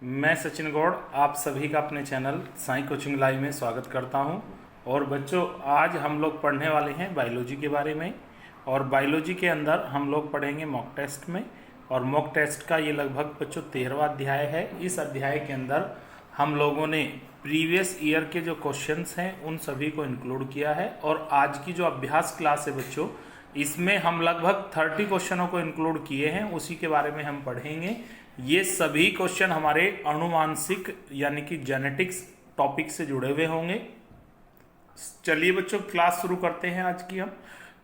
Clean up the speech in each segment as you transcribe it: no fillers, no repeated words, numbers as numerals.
मैं सचिन गौड़ आप सभी का अपने चैनल साई कोचिंग लाइव में स्वागत करता हूं। और बच्चों, आज हम लोग पढ़ने वाले हैं बायोलॉजी के बारे में। और बायोलॉजी के अंदर हम लोग पढ़ेंगे मॉक टेस्ट में। और मॉक टेस्ट का ये लगभग बच्चों 13वां अध्याय है। इस अध्याय के अंदर हम लोगों ने प्रीवियस ईयर के जो क्वेश्चंस हैं उन सभी को इंक्लूड किया है। और आज की जो अभ्यास क्लास है बच्चों, इसमें हम लगभग 30 क्वेश्चनों को इंक्लूड किए हैं, उसी के बारे में हम पढ़ेंगे। ये सभी क्वेश्चन हमारे अनुवांशिक यानी कि जेनेटिक्स टॉपिक से जुड़े हुए होंगे। चलिए बच्चों, क्लास शुरू करते हैं आज की हम।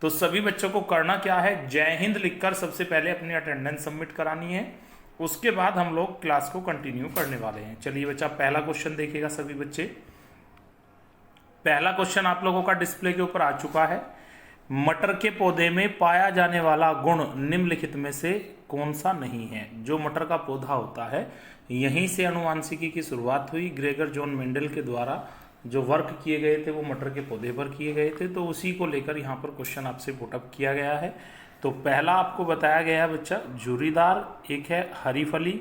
तो सभी बच्चों को करना क्या है, जय हिंद लिखकर सबसे पहले अपनी अटेंडेंस सबमिट करानी है। उसके बाद हम लोग क्लास को कंटिन्यू करने वाले हैं। चलिए बच्चा, पहला क्वेश्चन देखिएगा सभी बच्चे। पहला क्वेश्चन आप लोगों का डिस्प्ले के ऊपर आ चुका है। मटर के पौधे में पाया जाने वाला गुण निम्नलिखित में से कौन सा नहीं है। जो मटर का पौधा होता है, यहीं से अनुवांशिकी की शुरुआत हुई। ग्रेगर जॉन मेंडल के द्वारा जो वर्क किए गए थे वो मटर के पौधे पर किए गए थे। तो उसी को लेकर यहाँ पर क्वेश्चन आपसे पुटअप किया गया है। तो पहला आपको बताया गया है बच्चा झुर्रीदार, एक है हरी फली,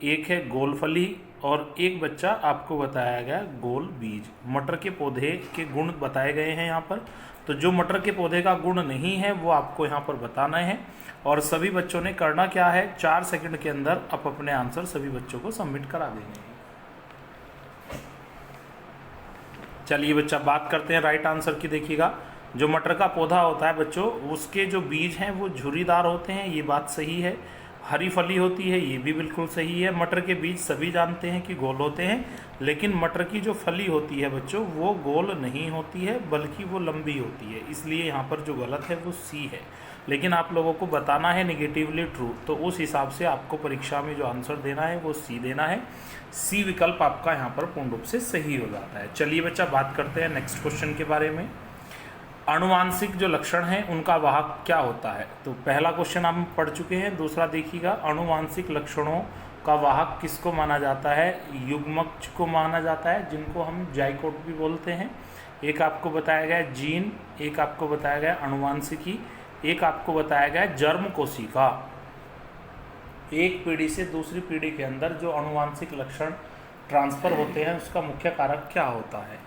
एक है गोल फली, और एक बच्चा आपको बताया गया गोल बीज। मटर के पौधे के गुण बताए गए हैं यहाँ पर। तो जो मटर के पौधे का गुण नहीं है वो आपको यहाँ पर बताना है। और सभी बच्चों ने करना क्या है, 4 सेकंड के अंदर आप अपने आंसर सभी बच्चों को सबमिट करा देंगे। चलिए बच्चा, बात करते हैं राइट आंसर की। देखिएगा, जो मटर का पौधा होता है बच्चों, उसके जो बीज हैं वो झुर्रीदार होते हैं, ये बात सही है। हरी फली होती है, ये भी बिल्कुल सही है। मटर के बीज सभी जानते हैं कि गोल होते हैं, लेकिन मटर की जो फली होती है बच्चों वो गोल नहीं होती है, बल्कि वो लंबी होती है। इसलिए यहाँ पर जो गलत है वो सी है। लेकिन आप लोगों को बताना है निगेटिवली ट्रू, तो उस हिसाब से आपको परीक्षा में जो आंसर देना है वो सी देना है। सी विकल्प आपका यहाँ पर पूर्ण रूप से सही हो जाता है। चलिए बच्चा, बात करते हैं नेक्स्ट क्वेश्चन के बारे में। अनुवांशिक जो लक्षण हैं उनका वाहक क्या होता है। तो पहला क्वेश्चन हम पढ़ चुके हैं। दूसरा देखिएगा, अनुवांशिक लक्षणों का वाहक किसको माना जाता है। युग्मक को माना जाता है, जिनको हम जाइकोट भी बोलते हैं। एक आपको बताया गया जीन, एक आपको बताया गया अनुवांशिकी, एक आपको बताया गया जर्म कोशिका। एक पीढ़ी से दूसरी पीढ़ी के अंदर जो अनुवांशिक लक्षण ट्रांसफर होते हैं उसका मुख्य कारक क्या होता है।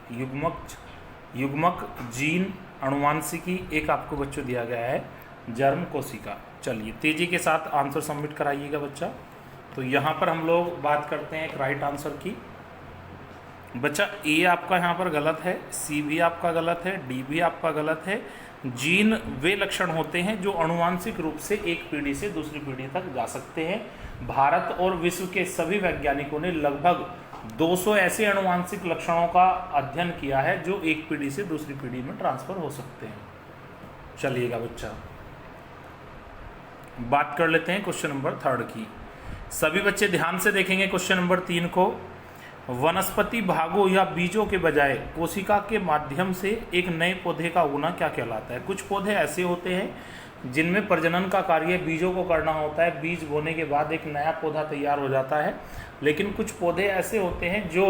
युग्मक, जीन, अनुवांशिकी, एक आपको बच्चों दिया गया है जर्म कोशिका। चलिए तेजी के साथ आंसर सबमिट कराइएगा बच्चा। तो यहाँ पर हम लोग बात करते हैं एक राइट आंसर की। बच्चा, ए आपका यहाँ पर गलत है, सी भी आपका गलत है, डी भी आपका गलत है। जीन वे लक्षण होते हैं जो अनुवांशिक रूप से एक पीढ़ी से दूसरी पीढ़ी तक जा सकते हैं। भारत और विश्व के सभी वैज्ञानिकों ने लगभग 200 ऐसे अनुवांशिक लक्षणों का अध्ययन किया है जो एक पीढ़ी से दूसरी पीढ़ी में ट्रांसफर हो सकते हैं। चलिएगा बच्चा, बात कर लेते हैं क्वेश्चन नंबर 3 की। सभी बच्चे ध्यान से देखेंगे क्वेश्चन नंबर 3 को। वनस्पति भागों या बीजों के बजाय कोशिका के माध्यम से एक नए पौधे का उगना क्या कहलाता है। कुछ पौधे ऐसे होते हैं जिनमें प्रजनन का कार्य बीजों को करना होता है। बीज बोने के बाद एक नया पौधा तैयार हो जाता है। लेकिन कुछ पौधे ऐसे होते हैं जो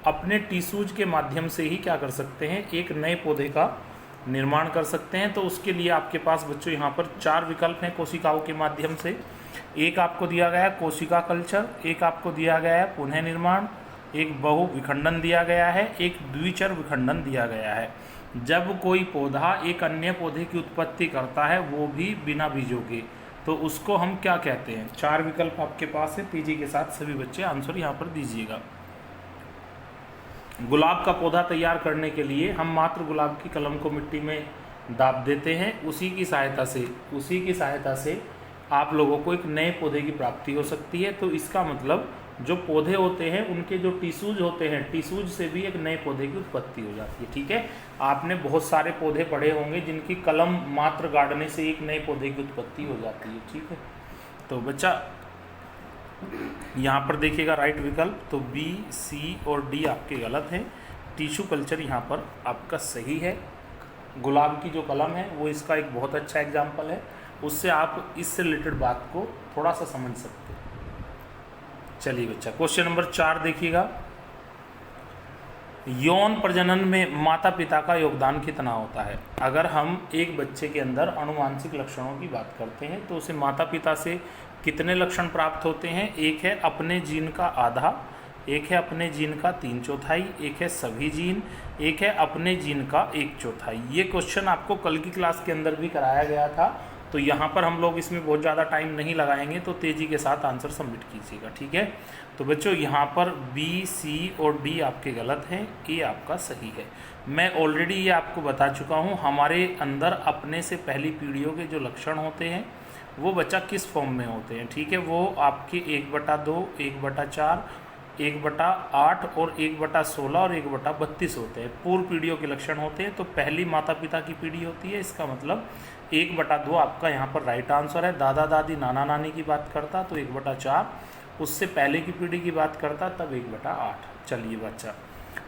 अपने टिश्यूज के माध्यम से ही क्या कर सकते हैं, एक नए पौधे का निर्माण कर सकते हैं। तो उसके लिए आपके पास बच्चों यहाँ पर 4 विकल्प हैं कोशिकाओं के माध्यम से। एक आपको दिया गया है कोशिका कल्चर, एक आपको दिया गया है पुनः निर्माण, एक बहु विखंडन दिया गया है, एक द्विचर विखंडन दिया गया है। जब कोई पौधा एक अन्य पौधे की उत्पत्ति करता है, वो भी बिना बीजों के, तो उसको हम क्या कहते हैं। 4 विकल्प आपके पास है। तेजी के साथ सभी बच्चे आंसर यहाँ पर दीजिएगा। गुलाब का पौधा तैयार करने के लिए हम मात्र गुलाब की कलम को मिट्टी में दाब देते हैं। उसी की सहायता से आप लोगों को एक नए पौधे की प्राप्ति हो सकती है। तो इसका मतलब जो पौधे होते हैं उनके जो टिश्यूज होते हैं, टिश्यूज से भी एक नए पौधे की उत्पत्ति हो जाती है। ठीक है, आपने बहुत सारे पौधे पढ़े होंगे जिनकी कलम मात्र गाड़ने से एक नए पौधे की उत्पत्ति हो जाती है। ठीक है, तो बच्चा यहाँ पर देखिएगा राइट विकल्प, तो बी, सी और डी आपके गलत हैं। टिश्यू कल्चर यहाँ पर आपका सही है। गुलाब की जो कलम है वो इसका एक बहुत अच्छा एग्जाम्पल है, उससे आप इससे रिलेटेड बात को थोड़ा सा समझ सकते हैं। चलिए बच्चा, क्वेश्चन नंबर 4 देखिएगा। यौन प्रजनन में माता पिता का योगदान कितना होता है। अगर हम एक बच्चे के अंदर अनुवांशिक लक्षणों की बात करते हैं तो उसे माता पिता से कितने लक्षण प्राप्त होते हैं? एक है अपने जीन का आधा, एक है अपने जीन का 3/4, एक है सभी जीन, एक है अपने जीन का 1/4। ये क्वेश्चन आपको कल की क्लास के अंदर भी कराया गया था, तो यहाँ पर हम लोग इसमें बहुत ज़्यादा टाइम नहीं लगाएंगे, तो तेज़ी के साथ आंसर सबमिट कीजिएगा, ठीक है। तो बच्चों यहाँ पर बी, सी और डी आपके गलत हैं, ए आपका सही है। मैं ऑलरेडी ये आपको बता चुका हूँ, हमारे अंदर अपने से पहली पीढ़ियों के जो लक्षण होते हैं वो बच्चा किस फॉर्म में होते हैं, ठीक है। वो आपके 1/2, 1/4, 1/8 और 1/16 और 1/32 होते हैं, पूर्व पीढ़ियों के लक्षण होते हैं। तो पहली माता पिता की पीढ़ी होती है, इसका मतलब 1/2 आपका यहाँ पर राइट आंसर है। दादा दादी नाना नानी की बात करता तो 1/4, उससे पहले की पीढ़ी की बात करता तब 1/8। चलिए बच्चा,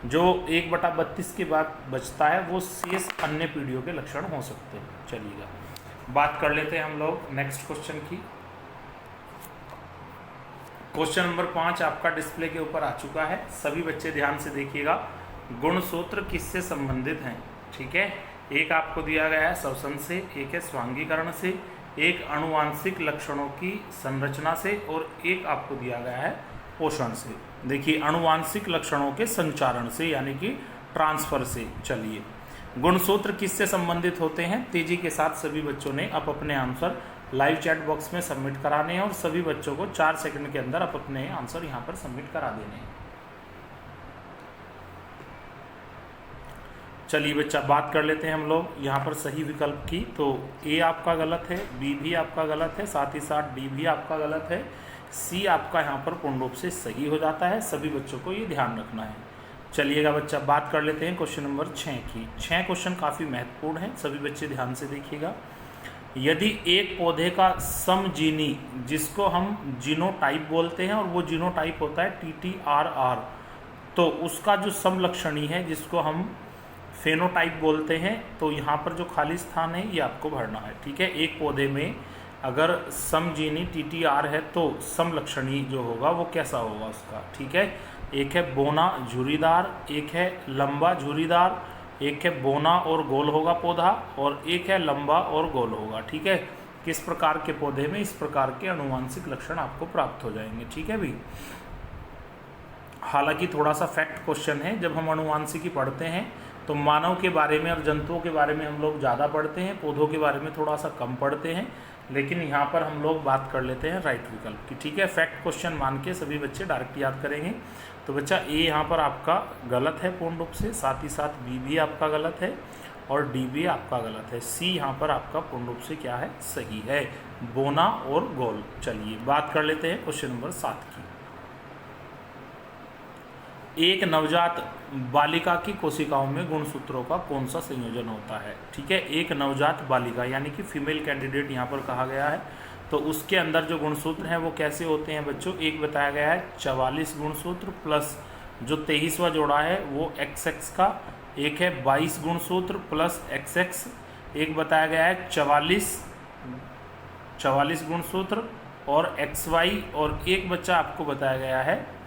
जो 1/32 के बाद बचता है वो शेष अन्य पीढ़ियों के लक्षण हो सकते हैं। चलिएगा, बात कर लेते हैं हम लोग नेक्स्ट क्वेश्चन की। क्वेश्चन नंबर 5 आपका डिस्प्ले के ऊपर आ चुका है, सभी बच्चे ध्यान से देखिएगा। गुणसूत्र किससे संबंधित हैं, ठीक है। एक आपको दिया गया है श्वसन से, एक है स्वांगीकरण से, एक आनुवांशिक लक्षणों की संरचना से और एक आपको दिया गया है पोषण से। देखिए, आनुवांशिक लक्षणों के संचारण से यानी कि ट्रांसफर से। चलिए, गुणसूत्र किससे संबंधित होते हैं? तेजी के साथ सभी बच्चों ने अब अपने आंसर लाइव चैट बॉक्स में सबमिट कराने हैं और सभी बच्चों को 4 सेकंड के अंदर अब अपने आंसर यहाँ पर सबमिट करा देने हैं। चलिए बच्चा, बात कर लेते हैं हम लोग यहाँ पर सही विकल्प की। तो ए आपका गलत है, बी भी आपका गलत है, साथ ही साथ डी भी आपका गलत है, सी आपका यहाँ पर पूर्ण रूप से सही हो जाता है। सभी बच्चों को ये ध्यान रखना है। चलिएगा बच्चा, बात कर लेते हैं क्वेश्चन नंबर 6 की। 6 क्वेश्चन काफ़ी महत्वपूर्ण है, सभी बच्चे ध्यान से देखिएगा। यदि एक पौधे का समजीनी, जिसको हम जीनोटाइप बोलते हैं और वो जीनोटाइप होता है TTRR, तो उसका जो समलक्षणी है जिसको हम फेनोटाइप बोलते हैं, तो यहाँ पर जो खाली स्थान है ये आपको भरना है, ठीक है। एक पौधे में अगर समजीनी TTR है तो समलक्षणी जो होगा वो कैसा होगा उसका, ठीक है। एक है बोना झुरीदार, एक है लंबा झुरीदार, एक है बोना और गोल होगा पौधा, और एक है लंबा और गोल होगा, ठीक है। किस प्रकार के पौधे में इस प्रकार के आनुवांशिक लक्षण आपको प्राप्त हो जाएंगे, ठीक है भी। हालांकि थोड़ा सा फैक्ट क्वेश्चन है, जब हम आनुवांशिकी पढ़ते हैं तो मानव के बारे में और जंतुओं के बारे में हम लोग ज़्यादा पढ़ते हैं, पौधों के बारे में थोड़ा सा कम पढ़ते हैं, लेकिन यहाँ पर हम लोग बात कर लेते हैं राइट विकल्प की, ठीक है। फैक्ट क्वेश्चन मान के सभी बच्चे डायरेक्ट याद करेंगे। तो बच्चा ए यहाँ पर आपका गलत है पूर्ण रूप से, साथ ही साथ बी भी आपका गलत है और डी भी आपका गलत है। सी यहाँ पर आपका पूर्ण रूप से क्या है, सही है, बोना और गोल। चलिए, बात कर लेते हैं क्वेश्चन नंबर 7 की। एक नवजात बालिका की कोशिकाओं में गुणसूत्रों का कौन सा संयोजन होता है, ठीक है। एक नवजात बालिका यानी कि फीमेल कैंडिडेट यहाँ पर कहा गया है, तो उसके अंदर जो गुणसूत्र हैं वो कैसे होते हैं बच्चों। एक बताया गया है 44 गुणसूत्र प्लस जो 23वां जोड़ा है वो XX का, एक है 22 गुणसूत्र प्लस XX, एक बताया गया है 44 गुणसूत्र और XY, और एक बच्चा आपको बताया गया है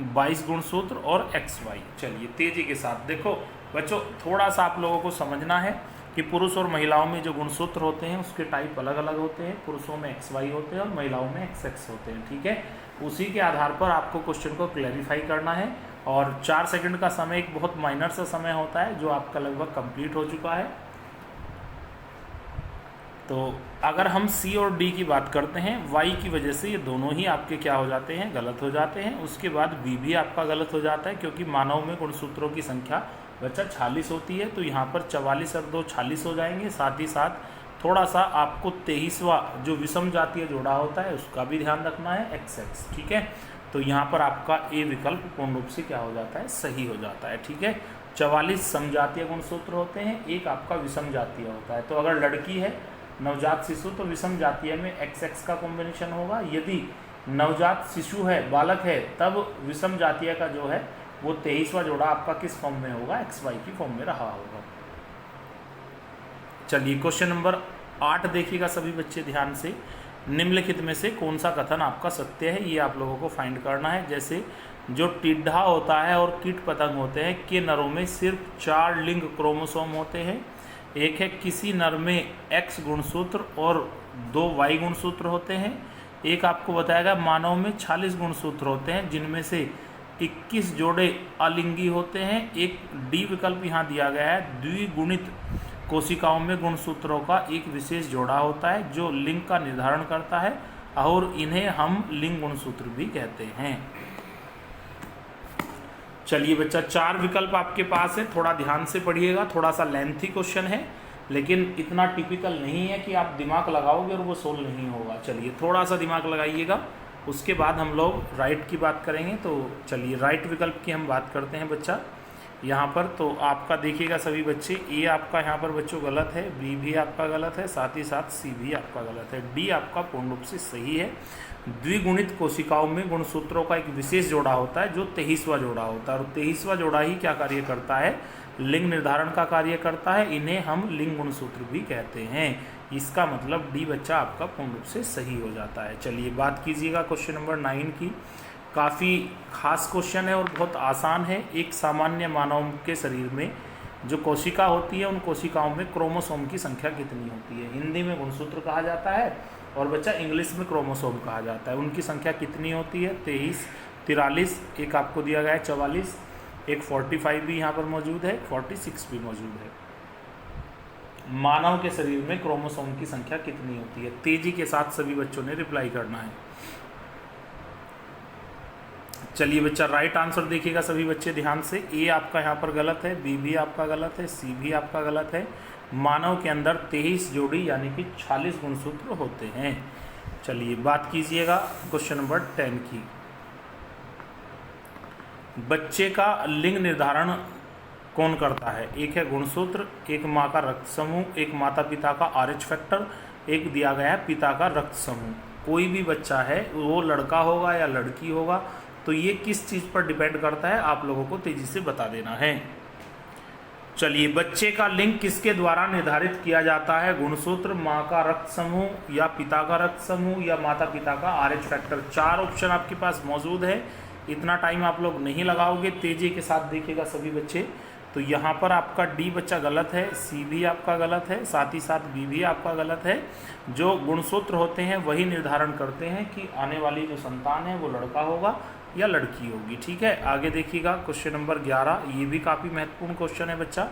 22 गुणसूत्र और XY। चलिए तेजी के साथ देखो बच्चों, थोड़ा सा आप लोगों को समझना है कि पुरुष और महिलाओं में जो गुणसूत्र होते हैं उसके टाइप अलग अलग होते हैं। पुरुषों में XY होते हैं और महिलाओं में XX होते हैं, ठीक है। उसी के आधार पर आपको क्वेश्चन को क्लैरिफाई करना है, और 4 सेकंड का समय एक बहुत माइनर सा समय होता है जो आपका लगभग कंप्लीट हो चुका है। तो अगर हम सी और डी की बात करते हैं, वाई की वजह से ये दोनों ही आपके क्या हो जाते हैं, गलत हो जाते हैं। उसके बाद बी भी आपका गलत हो जाता है, क्योंकि मानव में गुणसूत्रों की संख्या बच्चा 46 होती है, तो यहाँ पर 44 और 2 46 हो जाएंगे। साथ ही साथ थोड़ा सा आपको 23वां जो विषम जातीय जोड़ा होता है उसका भी ध्यान रखना है, XX, ठीक है। तो यहाँ पर आपका ए विकल्प पूर्ण रूप से क्या हो जाता है, सही हो जाता है, ठीक है। 44 समजातीय गुणसूत्र होते हैं, एक आपका विषम जातीय होता है। तो अगर लड़की है नवजात शिशु तो विषम जातीय में XX का कॉम्बिनेशन होगा, यदि नवजात शिशु है, बालक है, तब विषम जातीय का जो है वो 23वां जोड़ा आपका किस फॉर्म में होगा, XY की फॉर्म में रहा होगा। चलिए क्वेश्चन नंबर 8 देखिएगा सभी बच्चे ध्यान से। निम्नलिखित में से कौन सा कथन आपका सत्य है, ये आप लोगों को फाइंड करना है। जैसे जो टिड्ढा होता है और कीट पतंग होते हैं के नरों में सिर्फ 4 लिंग क्रोमोसोम होते हैं। एक है किसी नर में X गुणसूत्र और 2 Y गुणसूत्र होते हैं। एक आपको बताएगा मानव में 46 गुणसूत्र होते हैं, जिनमें से 21 जोड़े अलिंगी होते हैं। एक डी विकल्प यहाँ दिया गया है, द्विगुणित कोशिकाओं में गुणसूत्रों का एक विशेष जोड़ा होता है जो लिंग का निर्धारण करता है, और इन्हें हम लिंग गुणसूत्र भी कहते हैं। चलिए बच्चा, 4 विकल्प आपके पास है, थोड़ा ध्यान से पढ़िएगा, थोड़ा सा लेंथी क्वेश्चन है, लेकिन इतना टिपिकल नहीं है कि आप दिमाग लगाओगे और वो सोल्व नहीं होगा। चलिए थोड़ा सा दिमाग लगाइएगा, उसके बाद हम लोग राइट की बात करेंगे। तो चलिए राइट विकल्प की हम बात करते हैं बच्चा। यहाँ पर तो आपका देखिएगा सभी बच्चे, ए आपका यहाँ पर बच्चों गलत है, बी भी आपका गलत है, साथ ही साथ सी भी आपका गलत है, डी आपका पूर्ण रूप से सही है। द्विगुणित कोशिकाओं में गुणसूत्रों का एक विशेष जोड़ा होता है जो 23वां जोड़ा होता है, और 23वां जोड़ा ही क्या कार्य करता है, लिंग निर्धारण का कार्य करता है। इन्हें हम लिंग गुणसूत्र भी कहते हैं। इसका मतलब डी बच्चा आपका पूर्ण रूप से सही हो जाता है। चलिए बात कीजिएगा क्वेश्चन नंबर 9 की। काफ़ी खास क्वेश्चन है और बहुत आसान है। एक सामान्य मानव के शरीर में जो कोशिका होती है, उन कोशिकाओं में क्रोमोसोम की संख्या कितनी होती है? हिंदी में गुणसूत्र कहा जाता है और बच्चा इंग्लिश में क्रोमोसोम कहा जाता है। उनकी संख्या कितनी होती है? 23, 43, एक आपको दिया गया है 44, एक 45 भी यहाँ पर मौजूद है, 46 भी मौजूद है। मानव के शरीर में क्रोमोसोम की संख्या कितनी होती है? तेजी के साथ सभी बच्चों ने रिप्लाई करना है। चलिए बच्चा, राइट आंसर देखिएगा सभी बच्चे ध्यान से। ए आपका यहाँ पर गलत है, बी भी आपका गलत है, सी भी आपका गलत है। मानव के अंदर 23 जोड़ी यानी कि 46 गुणसूत्र होते हैं। चलिए बात कीजिएगा क्वेश्चन नंबर 10 की। बच्चे का लिंग निर्धारण कौन करता है? एक है गुणसूत्र, एक माँ का रक्त समूह, एक माता पिता का RH फैक्टर, एक दिया गया है पिता का रक्त समूह। कोई भी बच्चा है, वो लड़का होगा या लड़की होगा, तो ये किस चीज़ पर डिपेंड करता है आप लोगों को तेजी से बता देना है। चलिए, बच्चे का लिंग किसके द्वारा निर्धारित किया जाता है? गुणसूत्र, माँ का रक्त समूह, या पिता का रक्त समूह, या माता पिता का RH फैक्टर। 4 ऑप्शन आपके पास मौजूद है। इतना टाइम आप लोग नहीं लगाओगे, तेजी के साथ देखिएगा सभी बच्चे। तो यहाँ पर आपका डी बच्चा गलत है, सी भी आपका गलत है, साथ ही साथ बी भी आपका गलत है। जो गुणसूत्र होते हैं वही निर्धारण करते हैं कि आने वाली जो संतान है वो लड़का होगा या लड़की होगी। ठीक है, आगे देखिएगा क्वेश्चन नंबर 11। ये भी काफ़ी महत्वपूर्ण क्वेश्चन है बच्चा।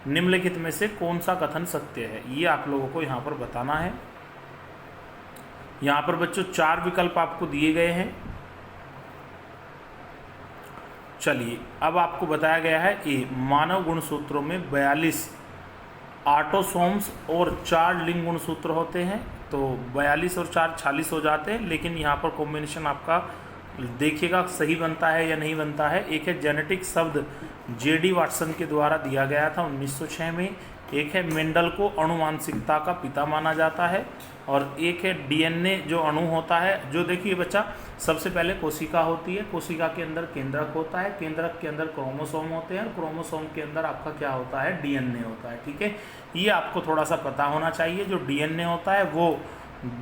निम्नलिखित में से कौन सा कथन सत्य है, ये आप लोगों को यहाँ पर बताना है। यहाँ पर बच्चों 4 विकल्प आपको दिए गए हैं। चलिए, अब आपको बताया गया है ए, मानव गुणसूत्रों में 42 ऑटोसोम्स और 4 लिंग गुणसूत्र होते हैं। तो 42 और 4 46 हो जाते हैं, लेकिन यहाँ पर कॉम्बिनेशन आपका देखिएगा सही बनता है या नहीं बनता है। एक है जेनेटिक शब्द JD वाटसन के द्वारा दिया गया था 1906 में। एक है मेंडल को अनुवांशिकता का पिता माना जाता है, और एक है DNA जो अणु होता है, जो देखिए बच्चा सबसे पहले कोशिका होती है, कोशिका के अंदर केंद्रक होता है, केंद्रक के अंदर क्रोमोसोम होते हैं, और क्रोमोसोम के अंदर आपका क्या होता है? DNA होता है। ठीक है, ये आपको थोड़ा सा पता होना चाहिए। जो DNA होता है वो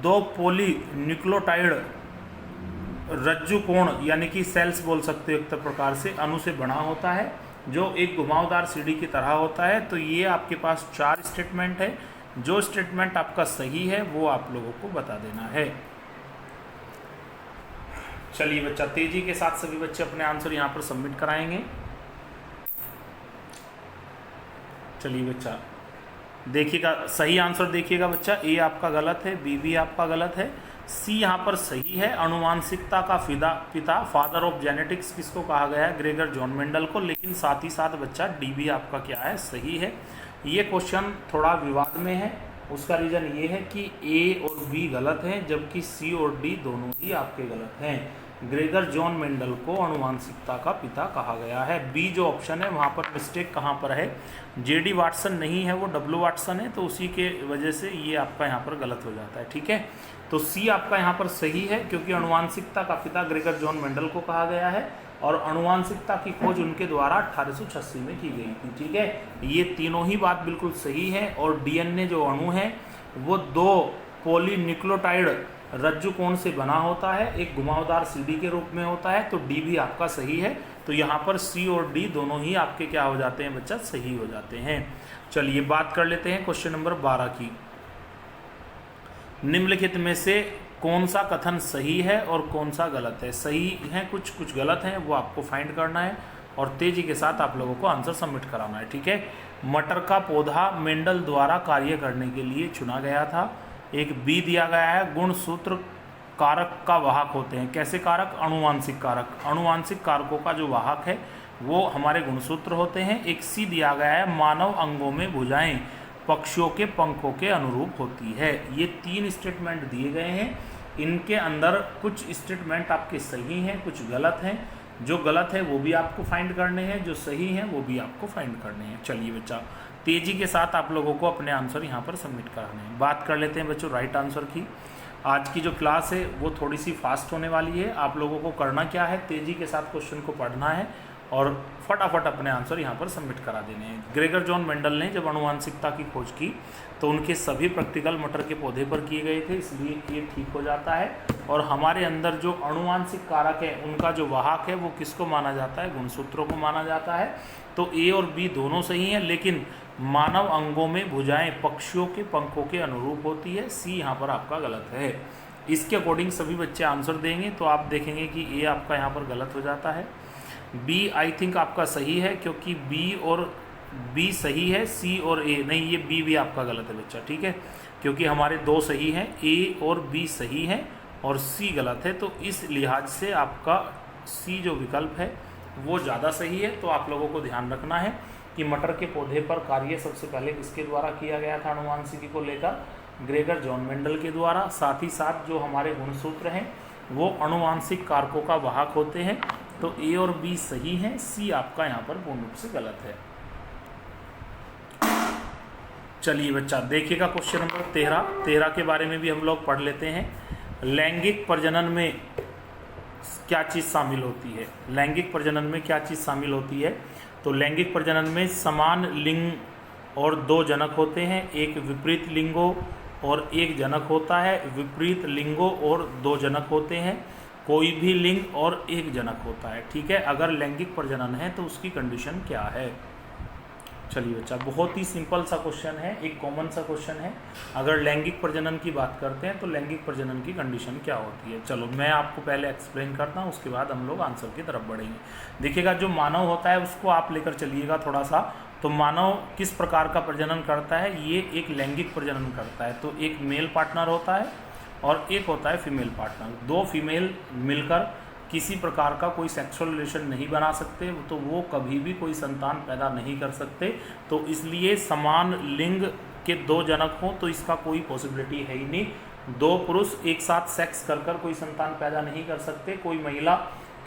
2 पॉलीन्यूक्लियोटाइड रज्जु कोण यानी कि सेल्स बोल सकते हो एक प्रकार से, अणु से बना होता है, जो एक घुमावदार सीढ़ी की तरह होता है। तो ये आपके पास 4 स्टेटमेंट है। जो स्टेटमेंट आपका सही है वो आप लोगों को बता देना है। चलिए बच्चा, तेजी के साथ सभी बच्चे अपने आंसर यहाँ पर सबमिट कराएंगे। चलिए बच्चा, देखिएगा सही आंसर देखिएगा बच्चा। ए आपका गलत है, बी भी आपका गलत है, सी यहाँ पर सही है। अनुवांशिकता का पिता फादर ऑफ जेनेटिक्स किसको कहा गया है? ग्रेगर जॉन मेंडल को। लेकिन साथ ही साथ बच्चा डी भी आपका क्या है? सही है। ये क्वेश्चन थोड़ा विवाद में है, उसका रीज़न ये है कि ए और बी गलत हैं, जबकि सी और डी दोनों ही आपके गलत हैं। ग्रेगर जॉन मेंडल को अनुवांशिकता का पिता कहा गया है। बी जो ऑप्शन है वहाँ पर मिस्टेक कहाँ पर है? JD वाटसन नहीं है, वो W वाटसन है, तो उसी के वजह से ये आपका यहाँ पर गलत हो जाता है। ठीक है, तो सी आपका यहाँ पर सही है, क्योंकि अनुवांशिकता का पिता ग्रेगर जॉन मेंडल को कहा गया है, और अनुवांशिकता की खोज उनके द्वारा 1886 में की गई थी। ठीक है, ये तीनों ही बात बिल्कुल सही है। और DNA जो अणु है वो 2 पॉलीन्यूक्लियोटाइड रज्जु कोण से बना होता है, एक घुमावदार सीढ़ी के रूप में होता है। तो डी भी आपका सही है। तो यहाँ पर सी और डी दोनों ही आपके क्या हो जाते हैं बच्चा? सही हो जाते हैं। चलिए बात कर लेते हैं क्वेश्चन नंबर 12 की। निम्नलिखित में से कौन सा कथन सही है और कौन सा गलत है। सही है कुछ, कुछ गलत है, वो आपको फाइंड करना है और तेजी के साथ आप लोगों को आंसर सबमिट कराना है, ठीक है। मटर का पौधा मेंडल द्वारा कार्य करने के लिए चुना गया था। एक बी दिया गया है, गुणसूत्र कारक का वाहक होते हैं। कैसे कारक? अनुवांशिक कारक। अनुवांशिक कारकों का जो वाहक है वो हमारे गुणसूत्र होते हैं। एक सी दिया गया है, मानव अंगों में भुजाएं पक्षियों के पंखों के अनुरूप होती है। ये 3 स्टेटमेंट दिए गए हैं, इनके अंदर कुछ स्टेटमेंट आपके सही हैं, कुछ गलत हैं। जो गलत है वो भी आपको फाइंड करने हैं, जो सही हैं वो भी आपको फाइंड करने हैं। चलिए बच्चा, तेजी के साथ आप लोगों को अपने आंसर यहाँ पर सबमिट कराने हैं। बात कर लेते हैं बच्चों राइट आंसर की। आज की जो क्लास है वो थोड़ी सी फास्ट होने वाली है। आप लोगों को करना क्या है, तेजी के साथ क्वेश्चन को पढ़ना है और फटाफट अपने आंसर यहाँ पर सबमिट करा देने हैं। ग्रेगर जॉन मेंडल ने जब अनुवांशिकता की खोज की तो उनके सभी प्रैक्टिकल मटर के पौधे पर किए गए थे, इसलिए ये ठीक हो जाता है। और हमारे अंदर जो अनुवांशिक कारक है उनका जो वाहक है वो किसको माना जाता है? गुणसूत्रों को माना जाता है। तो ए और बी दोनों सही हैं, लेकिन मानव अंगों में भुजाएं पक्षियों के पंखों के अनुरूप होती है। सी यहाँ पर आपका गलत है। इसके अकॉर्डिंग सभी बच्चे आंसर देंगे तो आप देखेंगे कि ए आपका यहाँ पर गलत हो जाता है। बी आई थिंक आपका सही है, क्योंकि बी और बी सही है, सी और ए नहीं, ये बी भी आपका गलत है बच्चा, ठीक है। क्योंकि हमारे 2 सही हैं, ए और बी सही हैं और सी गलत है। तो इस लिहाज से आपका सी जो विकल्प है वो ज़्यादा सही है। तो आप लोगों को ध्यान रखना है कि मटर के पौधे पर कार्य सबसे पहले किसके द्वारा किया गया था अनुवांशिकी को लेकर? ग्रेगर जॉन मेंडल के द्वारा। साथ ही साथ जो हमारे गुणसूत्र हैं वो अनुवांशिक कारकों का वाहक होते हैं। तो ए और बी सही हैं, सी आपका यहाँ पर पूर्ण रूप से गलत है। चलिए बच्चा देखिएगा क्वेश्चन नंबर 13 के बारे में भी हम लोग पढ़ लेते हैं। लैंगिक प्रजनन में क्या चीज़ शामिल होती है? लैंगिक प्रजनन में क्या चीज़ शामिल होती है? तो लैंगिक प्रजनन में समान लिंग और 2 जनक होते हैं। एक विपरीत लिंगों और एक जनक होता है, विपरीत लिंगों और 2 जनक होते हैं। कोई भी लिंग और एक जनक होता है, ठीक है। अगर लैंगिक प्रजनन है तो उसकी कंडीशन क्या है? चलिए बच्चा, बहुत ही सिंपल सा क्वेश्चन है, एक कॉमन सा क्वेश्चन है। अगर लैंगिक प्रजनन की बात करते हैं तो लैंगिक प्रजनन की कंडीशन क्या होती है? चलो मैं आपको पहले एक्सप्लेन करता हूँ, उसके बाद हम लोग आंसर की तरफ बढ़ेंगे। देखिएगा, जो मानव होता है उसको आप लेकर चलिएगा थोड़ा सा। तो मानव किस प्रकार का प्रजनन करता है? ये एक लैंगिक प्रजनन करता है। तो एक मेल पार्टनर होता है और एक होता है फीमेल पार्टनर। 2 फीमेल मिलकर किसी प्रकार का कोई सेक्सुअल रिलेशन नहीं बना सकते, तो वो कभी भी कोई संतान पैदा नहीं कर सकते। तो इसलिए समान लिंग के 2 जनक हों तो इसका कोई पॉसिबिलिटी है ही नहीं। 2 पुरुष एक साथ सेक्स कर कोई संतान पैदा नहीं कर सकते, कोई महिला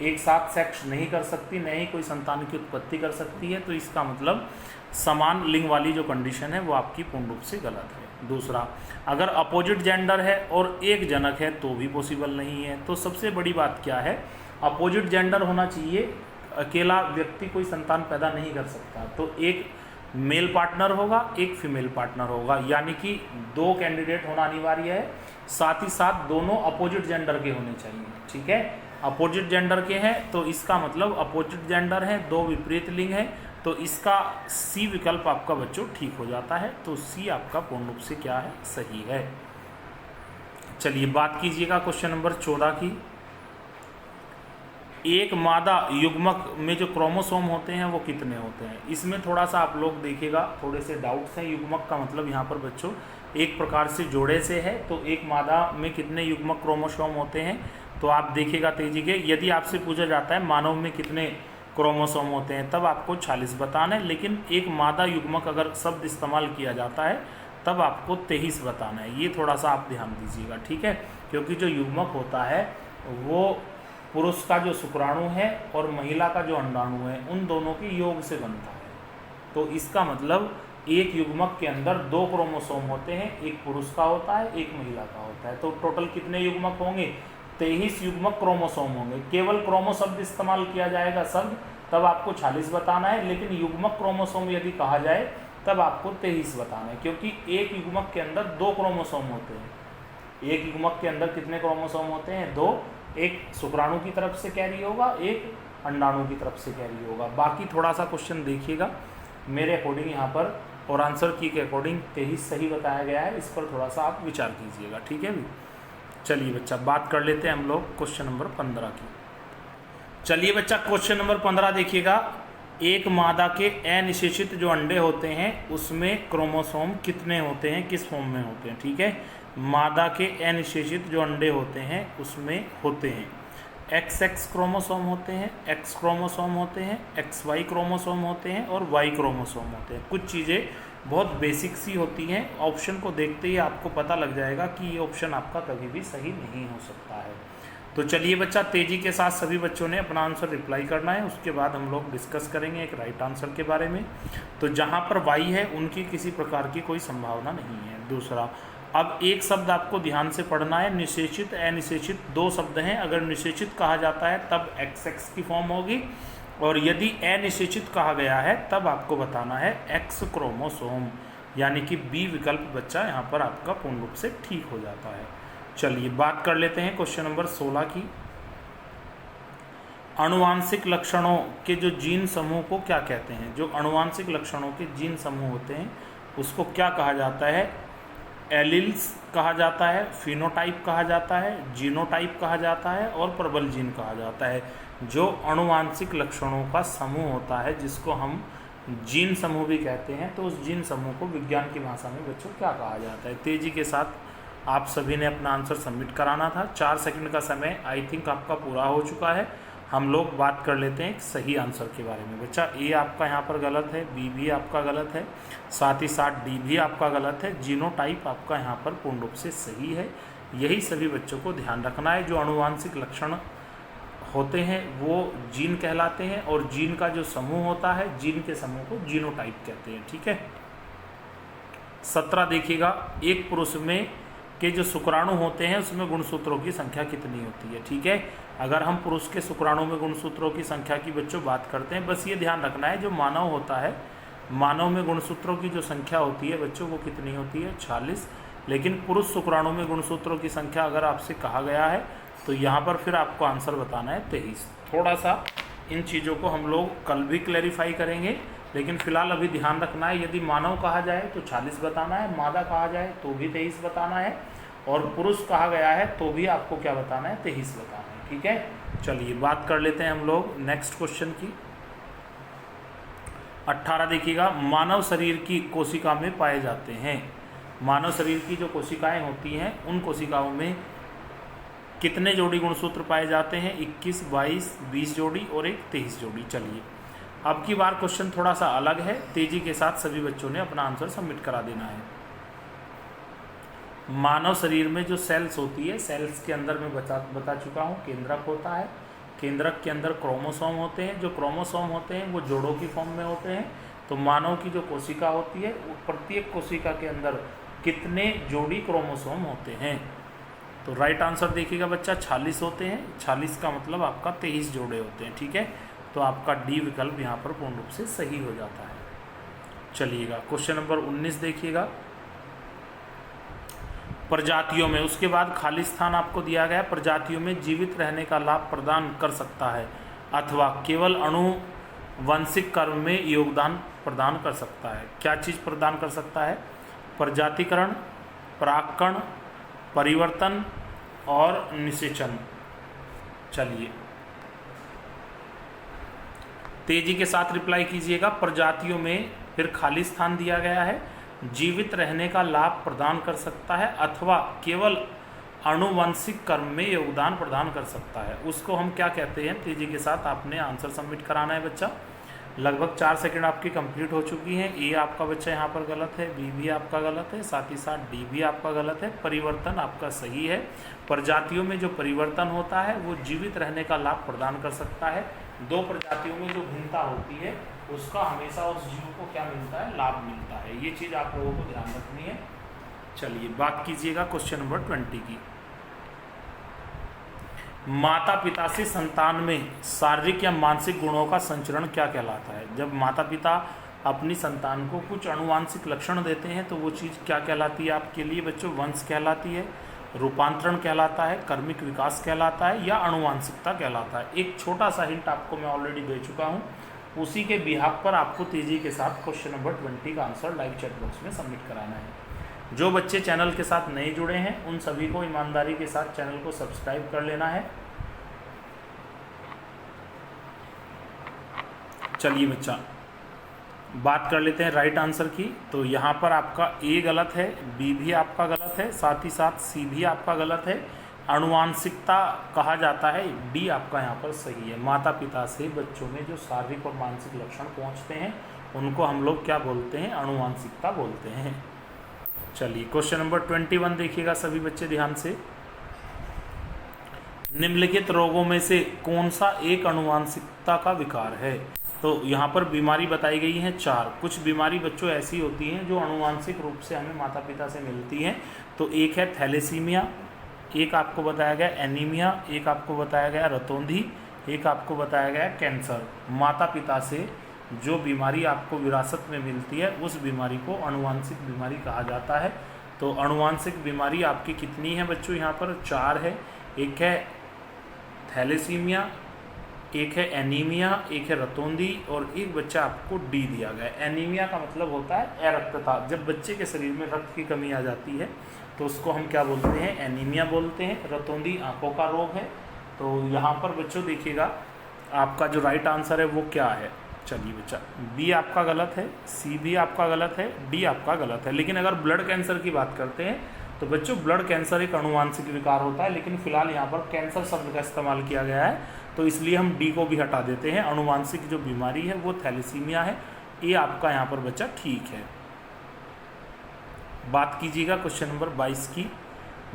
एक साथ सेक्स नहीं कर सकती, न ही कोई संतान की उत्पत्ति कर सकती है। तो इसका मतलब समान लिंग वाली जो कंडीशन है वो आपकी पूर्ण रूप से गलत है। दूसरा, अगर अपोजिट जेंडर है और एक जनक है तो भी पॉसिबल नहीं है। तो सबसे बड़ी बात क्या है? अपोजिट जेंडर होना चाहिए, अकेला व्यक्ति कोई संतान पैदा नहीं कर सकता। तो एक मेल पार्टनर होगा, एक फीमेल पार्टनर होगा, यानी कि 2 कैंडिडेट होना अनिवार्य है। साथ ही साथ दोनों अपोजिट जेंडर के होने चाहिए, ठीक है। अपोजिट जेंडर के हैं तो इसका मतलब अपोजिट जेंडर है, 2 विपरीत लिंग है, तो इसका सी विकल्प आपका बच्चों ठीक हो जाता है। तो सी आपका पूर्ण रूप से क्या है? सही है। चलिए बात कीजिएगा क्वेश्चन नंबर 14 की। एक मादा युग्मक में जो क्रोमोसोम होते हैं वो कितने होते हैं? इसमें थोड़ा सा आप लोग देखिएगा, थोड़े से डाउट्स हैं। युग्मक का मतलब यहाँ पर बच्चों एक प्रकार से जोड़े से है। तो एक मादा में कितने युग्मक क्रोमोसोम होते हैं? तो आप देखिएगा तेजी के, यदि आपसे पूछा जाता है मानव में कितने क्रोमोसोम होते हैं तब आपको 46 बताना है, लेकिन एक मादा युग्मक अगर शब्द इस्तेमाल किया जाता है तब आपको 23 बताना है। ये थोड़ा सा आप ध्यान दीजिएगा, ठीक है। क्योंकि जो युग्मक होता है वो पुरुष का जो शुक्राणु है और महिला का जो अंडाणु है उन दोनों के योग से बनता है। तो इसका मतलब एक युग्मक के अंदर 2 क्रोमोसोम होते हैं, एक पुरुष का होता है, एक महिला का होता है। तो टोटल कितने युग्मक होंगे? 23 युग्मक क्रोमोसोम होंगे। केवल क्रोमो शब्द इस्तेमाल किया जाएगा शब्द, तब आपको 46 बताना है, लेकिन युग्मक क्रोमोसोम यदि कहा जाए तब आपको 23 बताना है। क्योंकि एक युग्मक के अंदर 2 क्रोमोसोम होते हैं। एक युग्मक के अंदर कितने क्रोमोसोम होते हैं? 2। एक शुक्राणु की तरफ से कैरी होगा, एक अंडाणु की तरफ से कैरी होगा। बाकी थोड़ा सा क्वेश्चन देखिएगा मेरे अकॉर्डिंग यहाँ पर, और आंसर की के अकॉर्डिंग 23 सही बताया गया है। इस पर थोड़ा सा आप विचार कीजिएगा, ठीक है भी। चलिए बच्चा बात कर लेते हैं हम लोग क्वेश्चन नंबर 15 की। चलिए बच्चा क्वेश्चन नंबर 15 देखिएगा। एक मादा के अनिषेचित जो अंडे होते हैं उसमें क्रोमोसोम कितने होते हैं, किस फॉर्म में होते हैं। ठीक है, मादा के अनिषेचित जो अंडे होते हैं उसमें होते हैं XX क्रोमोसोम होते हैं, X क्रोमोसोम होते हैं, XY क्रोमोसोम होते हैं और Y क्रोमोसोम होते हैं। कुछ चीज़ें बहुत बेसिक सी होती हैं, ऑप्शन को देखते ही आपको पता लग जाएगा कि ये ऑप्शन आपका कभी भी सही नहीं हो सकता है। तो चलिए बच्चा तेज़ी के साथ सभी बच्चों ने अपना आंसर रिप्लाई करना है, उसके बाद हम लोग डिस्कस करेंगे एक राइट आंसर के बारे में। तो जहाँ पर Y है उनकी किसी प्रकार की कोई संभावना नहीं है। दूसरा, अब एक शब्द आपको ध्यान से पढ़ना है, निषेचित अनिषेचित दो शब्द हैं। अगर निषेचित कहा जाता है तब XX की फॉर्म होगी, और यदि अनिषेचित कहा गया है तब आपको बताना है X क्रोमोसोम, यानी कि B विकल्प बच्चा यहाँ पर आपका पूर्ण रूप से ठीक हो जाता है। चलिए बात कर लेते हैं क्वेश्चन नंबर 16 की। आनुवांशिक लक्षणों के जो जीन समूह को क्या कहते हैं। जो आनुवांशिक लक्षणों के जीन समूह होते हैं उसको क्या कहा जाता है। एलिल्स कहा जाता है, फिनोटाइप कहा जाता है, जीनोटाइप कहा जाता है और प्रबल जीन कहा जाता है। जो आनुवांशिक लक्षणों का समूह होता है जिसको हम जीन समूह भी कहते हैं, तो उस जीन समूह को विज्ञान की भाषा में बच्चों क्या कहा जाता है। तेजी के साथ आप सभी ने अपना आंसर सबमिट कराना था। 4 सेकंड का समय आई थिंक आपका पूरा हो चुका है। हम लोग बात कर लेते हैं एक सही आंसर के बारे में। बच्चा ए आपका यहाँ पर गलत है, बी भी आपका गलत है, साथ ही साथ डी भी आपका गलत है, जीनोटाइप आपका यहाँ पर पूर्ण रूप से सही है। यही सभी बच्चों को ध्यान रखना है। जो आनुवांशिक लक्षण होते हैं वो जीन कहलाते हैं, और जीन का जो समूह होता है, जीन के समूह को जीनोटाइप कहते हैं। ठीक है। 17 देखिएगा। एक पुरुष में के जो शुक्राणु होते हैं उसमें गुणसूत्रों की संख्या कितनी होती है। ठीक है, अगर हम पुरुष के शुक्राणु में गुणसूत्रों की संख्या की बच्चों बात करते हैं, बस ये ध्यान रखना है जो मानव होता है, मानव में गुणसूत्रों की जो संख्या होती है बच्चों वो कितनी होती है, 46। लेकिन पुरुष शुक्राणु में गुणसूत्रों की संख्या अगर आपसे कहा गया है तो यहाँ पर फिर आपको आंसर बताना है 23। थोड़ा सा इन चीज़ों को हम लोग कल भी क्लैरिफाई करेंगे, लेकिन फिलहाल अभी ध्यान रखना है यदि मानव कहा जाए तो 40 बताना है, मादा कहा जाए तो भी 23 बताना है, और पुरुष कहा गया है तो भी आपको क्या बताना है, 23 बताना है। ठीक है, चलिए बात कर लेते हैं हम लोग नेक्स्ट क्वेश्चन की। 18 देखिएगा। मानव शरीर की कोशिका में पाए जाते हैं। मानव शरीर की जो कोशिकाएं होती हैं उन कोशिकाओं में कितने जोड़ी गुणसूत्र पाए जाते हैं, 21, 22, 20 जोड़ी और एक 23 जोड़ी। चलिए अब की बार क्वेश्चन थोड़ा सा अलग है, तेजी के साथ सभी बच्चों ने अपना आंसर सबमिट करा देना है। मानव शरीर में जो सेल्स होती है, सेल्स के अंदर मैं बता चुका हूँ केंद्रक होता है, केंद्रक के अंदर क्रोमोसोम होते हैं। जो क्रोमोसोम होते हैं वो जोड़ों की फॉर्म में होते हैं। तो मानव की जो कोशिका होती है वो प्रत्येक कोशिका के अंदर कितने जोड़ी क्रोमोसोम होते हैं। तो राइट आंसर देखिएगा बच्चा 46 होते हैं। 46 का मतलब आपका 23 जोड़े होते हैं। ठीक है, तो आपका डी विकल्प यहाँ पर पूर्ण रूप से सही हो जाता है। चलिएगा क्वेश्चन नंबर 19 देखिएगा। प्रजातियों में, उसके बाद खाली स्थान आपको दिया गया, प्रजातियों में जीवित रहने का लाभ प्रदान कर सकता है अथवा केवल आनुवंशिक कर्म में योगदान प्रदान कर सकता है। क्या चीज़ प्रदान कर सकता है, प्रजातिकरण, परागकण, परिवर्तन और निषेचन। चलिए तेजी के साथ रिप्लाई कीजिएगा। प्रजातियों में फिर खाली स्थान दिया गया है, जीवित रहने का लाभ प्रदान कर सकता है अथवा केवल आनुवंशिक कर्म में योगदान प्रदान कर सकता है, उसको हम क्या कहते हैं। तेजी के साथ आपने आंसर सबमिट कराना है बच्चा। लगभग 4 सेकंड आपकी कंप्लीट हो चुकी हैं। ए आपका बच्चा यहाँ पर गलत है, बी भी आपका गलत है, साथ ही साथ डी भी आपका गलत है। परिवर्तन आपका सही है। प्रजातियों में जो परिवर्तन होता है वो जीवित रहने का लाभ प्रदान कर सकता है। 2 प्रजातियों में जो भिन्नता होती है उसका हमेशा उस जीव को क्या मिलता है, लाभ मिलता है। ये चीज़ आप लोगों को ध्यान रखनी है। चलिए बात कीजिएगा क्वेश्चन नंबर 20 की। माता पिता से संतान में शारीरिक या मानसिक गुणों का संचरण क्या कहलाता है। जब माता पिता अपनी संतान को कुछ आनुवांशिक लक्षण देते हैं तो वो चीज़ क्या कहलाती है आपके लिए बच्चों, वंश कहलाती है, रूपांतरण कहलाता है, कर्मिक विकास कहलाता है या आनुवांशिकता कहलाता है। एक छोटा सा हिंट आपको मैं ऑलरेडी दे चुका हूँ, उसी के बिहाफ पर आपको तेजी के साथ क्वेश्चन नंबर 20 का आंसर लाइव चैट बॉक्स में सबमिट कराना है। जो बच्चे चैनल के साथ नए जुड़े हैं उन सभी को ईमानदारी के साथ चैनल को सब्सक्राइब कर लेना है। चलिए बच्चा बात कर लेते हैं राइट आंसर की। तो यहाँ पर आपका ए गलत है, बी भी आपका गलत है, साथ ही साथ सी भी आपका गलत है। आनुवांशिकता कहा जाता है, डी आपका यहाँ पर सही है। माता पिता से बच्चों में जो शारीरिक और मानसिक लक्षण पहुँचते हैं उनको हम लोग क्या बोलते हैं? आनुवांशिकता बोलते हैं। चलिए क्वेश्चन नंबर 21 देखिएगा सभी बच्चे ध्यान से। निम्नलिखित रोगों में से कौन सा एक आनुवांशिकता का विकार है? तो यहाँ पर बीमारी बताई गई हैं 4। कुछ बीमारी बच्चों ऐसी होती हैं जो आनुवांशिक रूप से हमें माता पिता से मिलती हैं। तो एक है थैलेसीमिया, एक आपको बताया गया एनीमिया, एक आपको बताया गया रतौंधी, एक आपको बताया गया कैंसर। माता पिता से जो बीमारी आपको विरासत में मिलती है उस बीमारी को आनुवांशिक बीमारी कहा जाता है। तो आनुवांशिक बीमारी आपकी कितनी है बच्चों? यहाँ पर 4 है। एक है थैलेसीमिया, एक है एनीमिया, एक है रतौंधी और एक बच्चा आपको डी दिया गया है। एनीमिया का मतलब होता है अरक्तता। जब बच्चे के शरीर में रक्त की कमी आ जाती है तो उसको हम क्या बोलते हैं? एनीमिया बोलते हैं। रतौंधी आंखों का रोग है। तो यहाँ पर बच्चों देखिएगा आपका जो राइट आंसर है वो क्या है। चलिए बच्चा बी आपका गलत है, सी भी आपका गलत है, डी आपका गलत है। लेकिन अगर ब्लड कैंसर की बात करते हैं तो बच्चों ब्लड कैंसर एक आनुवांशिक विकार होता है, लेकिन फिलहाल यहाँ पर कैंसर शब्द का इस्तेमाल किया गया है तो इसलिए हम डी को भी हटा देते हैं। आनुवांशिक जो बीमारी है वो थैलेसीमिया है। ये आपका यहाँ पर बच्चा ठीक है। बात कीजिएगा क्वेश्चन नंबर 22 की।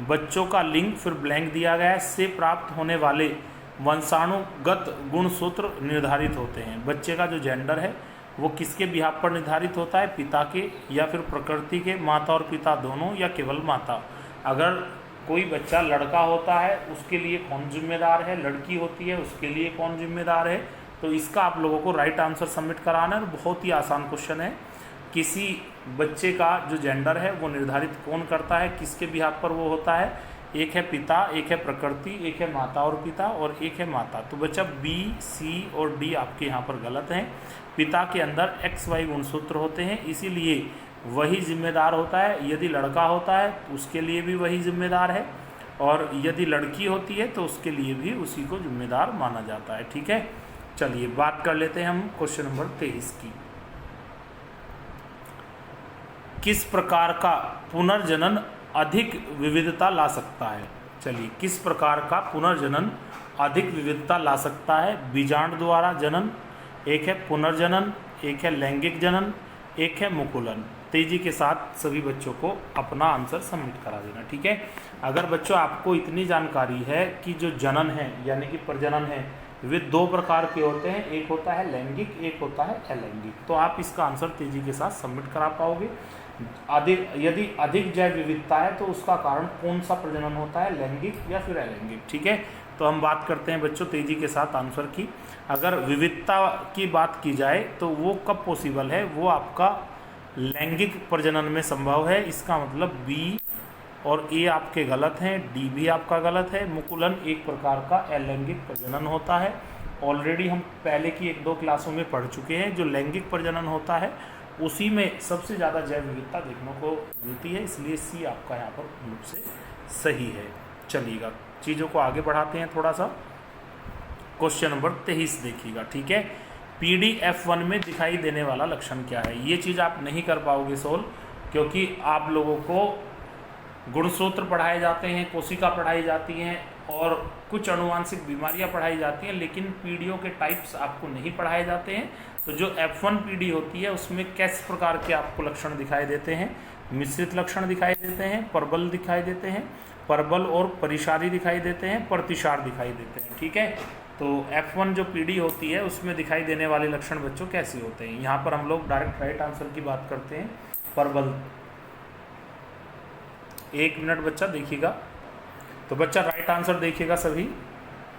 बच्चों का लिंग फिर ब्लैंक दिया गया है, से प्राप्त होने वाले वंशाणुगत गुणसूत्र निर्धारित होते हैं। बच्चे का जो जेंडर है वो किसके बिहाफ पर निर्धारित होता है? पिता के या फिर प्रकृति के? माता और पिता दोनों या केवल माता? अगर कोई बच्चा लड़का होता है उसके लिए कौन जिम्मेदार है? लड़की होती है उसके लिए कौन जिम्मेदार है? तो इसका आप लोगों को राइट आंसर सबमिट कराना है। बहुत ही आसान क्वेश्चन है। किसी बच्चे का जो जेंडर है वो निर्धारित कौन करता है? किसके बिहाफ पर वो होता है? एक है पिता, एक है प्रकृति, एक है माता और पिता और एक है माता। तो बच्चा बी, सी और डी आपके यहाँ पर गलत हैं। पिता के अंदर XY गुणसूत्र होते हैं, इसीलिए वही जिम्मेदार होता है। यदि लड़का होता है तो उसके लिए भी वही जिम्मेदार है और यदि लड़की होती है तो उसके लिए भी उसी को जिम्मेदार माना जाता है। ठीक है, चलिए बात कर लेते हैं हम क्वेश्चन नंबर 23 की। किस प्रकार का पुनर्जनन अधिक विविधता ला सकता है? चलिए किस प्रकार का पुनर्जनन अधिक विविधता ला सकता है? बीजांड द्वारा जनन, एक है पुनर्जनन, एक है लैंगिक जनन, एक है मुकुलन। तेजी के साथ सभी बच्चों को अपना आंसर सबमिट करा देना। ठीक है, अगर बच्चों आपको इतनी जानकारी है कि जो जनन है यानी कि प्रजनन है वे 2 प्रकार के होते हैं, एक होता है लैंगिक, एक होता है अलैंगिक, तो आप इसका आंसर तेजी के साथ सबमिट करा पाओगे। यदि अधिक जैव विविधता है तो उसका कारण कौन सा प्रजनन होता है? लैंगिक या फिर अलैंगिक? ठीक है, तो हम बात करते हैं बच्चों तेजी के साथ आंसर की। अगर विविधता की बात की जाए तो वो कब पॉसिबल है? वो आपका लैंगिक प्रजनन में संभव है। इसका मतलब बी और ए आपके गलत हैं, डी भी आपका गलत है। मुकुलन एक प्रकार का अलैंगिक प्रजनन होता है। ऑलरेडी हम पहले की 1-2 क्लासों में पढ़ चुके हैं। जो लैंगिक प्रजनन होता है उसी में सबसे ज़्यादा जैव विविधता देखने को मिलती है, इसलिए सी आपका यहाँ पर रूप से सही है। चलिएगा चीज़ों को आगे बढ़ाते हैं थोड़ा सा। क्वेश्चन नंबर 23 देखिएगा। ठीक है, PDF1 में दिखाई देने वाला लक्षण क्या है? ये चीज़ आप नहीं कर पाओगे सोल्व, क्योंकि आप लोगों को गुणसूत्र पढ़ाए जाते हैं, कोशिका पढ़ाई जाती हैं और कुछ आनुवांशिक बीमारियां पढ़ाई जाती हैं, लेकिन पीढ़ियों के टाइप्स आपको नहीं पढ़ाए जाते हैं। तो जो F1 पीढ़ी होती है उसमें किस प्रकार के आपको लक्षण दिखाई देते हैं? मिश्रित लक्षण दिखाई देते हैं, प्रबल दिखाई देते हैं, प्रबल और परिसारी दिखाई देते हैं, प्रतिसार दिखाई देते हैं। ठीक है, तो F1 जो पीढ़ी होती है उसमें दिखाई देने वाले लक्षण बच्चों कैसे होते हैं? यहाँ पर हम लोग डायरेक्ट राइट आंसर की बात करते हैं। प्रबल, 1 मिनट बच्चा देखिएगा। तो बच्चा राइट आंसर देखिएगा सभी।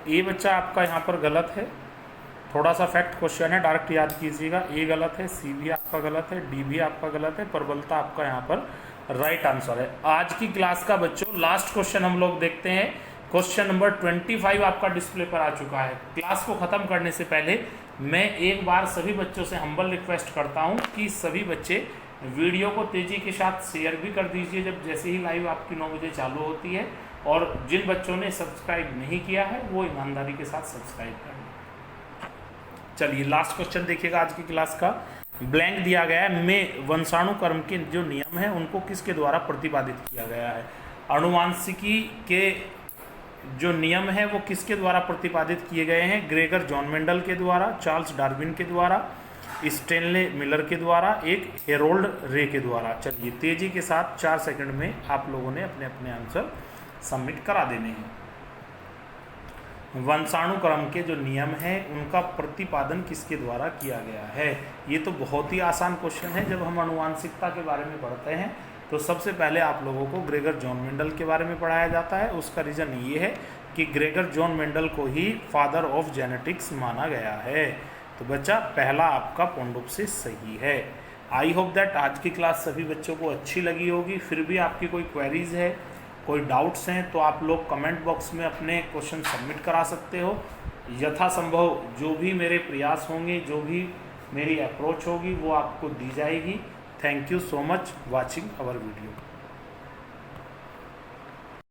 ए बच्चा आपका यहाँ पर गलत है, थोड़ा सा फैक्ट क्वेश्चन है, डायरेक्ट याद कीजिएगा। ए गलत है, सी भी आपका गलत है, डी भी आपका गलत है, प्रबलता आपका यहाँ पर राइट आंसर है। आज की क्लास का बच्चों लास्ट क्वेश्चन हम लोग देखते हैं। क्वेश्चन नंबर 25 आपका डिस्प्ले पर आ चुका है। क्लास को ख़त्म करने से पहले मैं एक बार सभी बच्चों से हम्बल रिक्वेस्ट करता हूँ कि सभी बच्चे वीडियो को तेज़ी के साथ शेयर भी कर दीजिए जब जैसे ही लाइव आपकी 9 बजे चालू होती है। और जिन बच्चों ने सब्सक्राइब नहीं किया है वो ईमानदारी के साथ सब्सक्राइब कर लें। चलिए लास्ट क्वेश्चन देखिएगा आज की क्लास का। ब्लैंक दिया गया है, में वंशाणुक्रम के जो नियम हैं उनको किसके द्वारा प्रतिपादित किया गया है। आनुवांशिकी के जो नियम है वो किसके द्वारा प्रतिपादित किए गए हैं। ग्रेगर जॉन मेंडल के द्वारा, चार्ल्स डार्विन के द्वारा, स्टेनले मिलर के द्वारा, एक हेरोल्ड रे के द्वारा। चलिए तेजी के साथ 4 सेकंड में आप लोगों ने अपने अपने आंसर सबमिट करा देने हैं। वंशाणुक्रम के जो नियम हैं उनका प्रतिपादन किसके द्वारा किया गया है। ये तो बहुत ही आसान क्वेश्चन है। जब हम आनुवांशिकता के बारे में पढ़ते हैं तो सबसे पहले आप लोगों को ग्रेगर जॉन मेंडल के बारे में पढ़ाया जाता है। उसका रीज़न ये है कि ग्रेगर जॉन मेंडल को ही फादर ऑफ जेनेटिक्स माना गया है। तो बच्चा पहला आपका पूर्ण रूप से सही है। आई होप दैट आज की क्लास सभी बच्चों को अच्छी लगी होगी। फिर भी आपकी कोई क्वेरीज है, कोई डाउट्स हैं तो आप लोग कमेंट बॉक्स में अपने क्वेश्चन सबमिट करा सकते हो। यथासंभव जो भी मेरे प्रयास होंगे, जो भी मेरी अप्रोच होगी वो आपको दी जाएगी। Thank you so much watching our video.